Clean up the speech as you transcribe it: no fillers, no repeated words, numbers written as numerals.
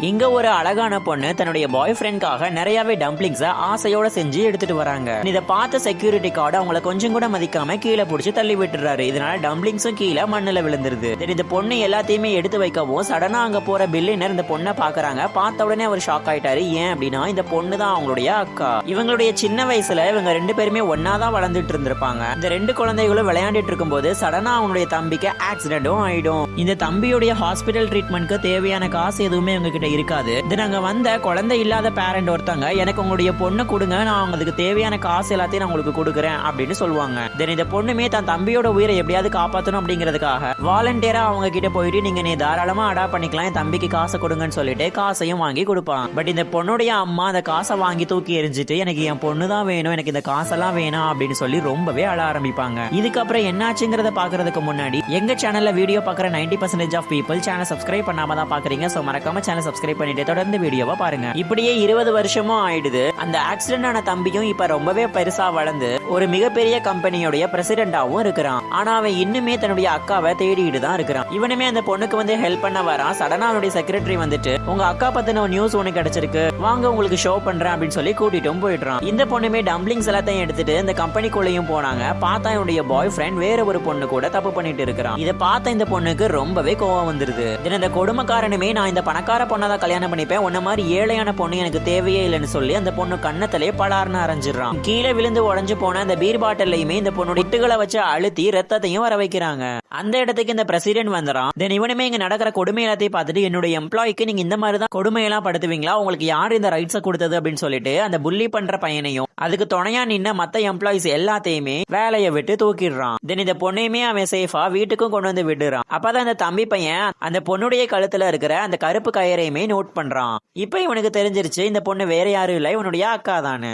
இங்க ஒரு அழகான பொண்ணு தன்னுடைய பாய் ஃப்ரெண்ட்காக நிறையவே டம்ப்ளிங்ஸ ஆசையோட செஞ்சு எடுத்துட்டு வராங்க. இதை பார்த்த செக்யூரிட்டி கார்டு அவங்கள கொஞ்சம் கூட மதிக்காம கீழே பிடிச்சி தள்ளி விட்டுறாரு. இதனால டம்ப்ளிங்ஸும் கீழே மண்ணுல விழுந்துருது. இந்த பொண்ணு எல்லாத்தையுமே எடுத்து வைக்கவும் சடனா அங்க போற பில்லினர் இந்த பொண்ணை பாக்குறாங்க. பார்த்த உடனே அவர் ஷாக் ஆயிட்டாரு. ஏன் அப்படின்னா இந்த பொண்ணு தான் அவங்களுடைய அக்கா. இவங்களுடைய சின்ன வயசுல இவங்க ரெண்டு பேருமே ஒன்னாதான் வளர்ந்துட்டு இருந்திருப்பாங்க. இந்த ரெண்டு குழந்தைகளும் விளையாண்டுட்டு இருக்கும் போது சடனா அவங்களுடைய தம்பிக்கு ஆக்சிடென்டும் ஆயிடும். இந்த தம்பியுடைய ஹாஸ்பிட்டல் ட்ரீட்மெண்ட்க்கு தேவையான காசு எதுவுமே இவங்க கிட்ட இருக்காது. நாங்க வந்த குழந்தை இல்லாத பேரண்ட் ஒருத்தங்க எனக்கு உங்களுடைய பொண்ணு கொடுங்க, நான் அதுக்கு தேவையான காசு எல்லாத்தையும் நான் உங்களுக்கு கொடுக்குறேன் அப்படின்னு சொல்லுவாங்க. இந்த பொண்ணுமே தன் தம்பியோட உயிரை எப்படியாவது காப்பாற்றணும் அப்படிங்கிறதுக்காக வாலண்டியரா அவங்க கிட்ட போயிட்டு நீங்க நீ தாராளமா அடா பண்ணிக்கலாம், என் தம்பிக்கு காசை கொடுங்கன்னு சொல்லிட்டு காசையும் வாங்கி கொடுப்பான். பட் இந்த பொண்ணுடைய அம்மா அந்த காசை வாங்கி தூக்கி எரிஞ்சிட்டு எனக்கு என் பொண்ணு தான் வேணும், எனக்கு இந்த காசெல்லாம் வேணாம் அப்படின்னு சொல்லி ரொம்பவே அழ ஆரம்பிப்பாங்க. இதுக்கப்புறம் என்னாச்சுங்கிறத பாக்குறதுக்கு முன்னாடி எங்க சேனல்ல வீடியோ பாக்குற 90% ஆஃப் பீப்புள் சேனல் சப்ஸ்கிரைப் பண்ணாம தான் பாக்குறீங்க. சோ மறக்காம சேனல் சப்ஸ்கிரைப் பண்ணிட்டு தொடர்ந்து வீடியோவை பாருங்க. இப்படியே 20 வருஷமும் ஆயிடுது. அந்த ஆக்சிடென்ட் ஆன தம்பியும் இப்ப ரொம்பவே பெருசா வளர்ந்து ஒரு மிகப்பெரிய கம்பெனியோட பிரசிடென்டாவும் இருக்கிறான். ஆனா அவன் இன்னுமே தன்னுடைய அக்காவை தேடிட்டு தான் இருக்கிறான். இவனுமே அந்த பொண்ணுக்கு வந்து ஹெல்ப் பண்ண வரான். சடனா அவனுடைய செக்ரட்டரி வந்துட்டு உங்க அக்கா பத்தின நியூஸ் ஒண்ணு கிடைச்சிருக்கு, வாங்க உங்களுக்கு ஷோ பண்றேன் அப்படின்னு சொல்லி கூட்டிட்டும் போயிடுறான். இந்த பொண்ணுமே டம்ப்ளிங்ஸ் எல்லாத்தையும் எடுத்துட்டு இந்த கம்பெனிக்குள்ளேயும் போனாங்க. பார்த்தா என்னுடைய பாய் ஃப்ரெண்ட் வேற ஒரு பொண்ணு கூட தப்பு பண்ணிட்டு இருக்கிறான். இதை பார்த்த இந்த பொண்ணுக்கு ரொம்பவே கோவம் வந்துருது. இந்த கொடுமைக்காரனுமே நான் இந்த பணக்கார பொண்ணாதான் கல்யாணம் பண்ணிப்பேன், உன்ன மாதிரி ஏழையான பொண்ணு எனக்கு தேவையே இல்லைன்னு சொல்லி அந்த பொண்ணு கண்ணத்திலே பலார்னு அரைஞ்சிடறான். கீழே விழுந்து உடஞ்சு போன அந்த பீர் பாட்டிலையுமே இந்த பொண்ணு இட்டுகளை வச்சு அழுத்தி ரத்தத்தையும் வர வைக்கிறாங்க. அந்த இடத்துக்கு இந்த பிரசிடென்ட் வந்துறான். தென் இவனுமே இங்க நடக்கிற கொடுமை எல்லாத்தையும் பார்த்துட்டு என்னுடைய எம்ப்ளாய்க்கு நீங்க இந்த மாதிரி தான் கொடுமையெல்லாம் படுத்துவீங்களா, உங்களுக்கு யார் இந்த ரைட்ஸை கொடுத்தது அப்படின்னு சொல்லிட்டு அந்த புள்ளி பண்ற பையனையும் அதுக்கு துணையா நின்ன மத்த எம்ப்ளாயிஸ் எல்லாத்தையுமே வேலையை விட்டு தூக்கிடுறான். தென் இந்த பொண்ணையுமே அவன் சேஃபா வீட்டுக்கும் கொண்டு வந்து விடுறான். அப்பதான் அந்த தம்பி பையன் அந்த பொண்ணுடைய கழுத்துல இருக்கிற அந்த கருப்பு கயிறையுமே நோட் பண்றான். இப்ப இவனுக்கு தெரிஞ்சிருச்சு இந்த பொண்ணு வேற யாரும் இல்லை, இவனுடைய அக்கா தானு.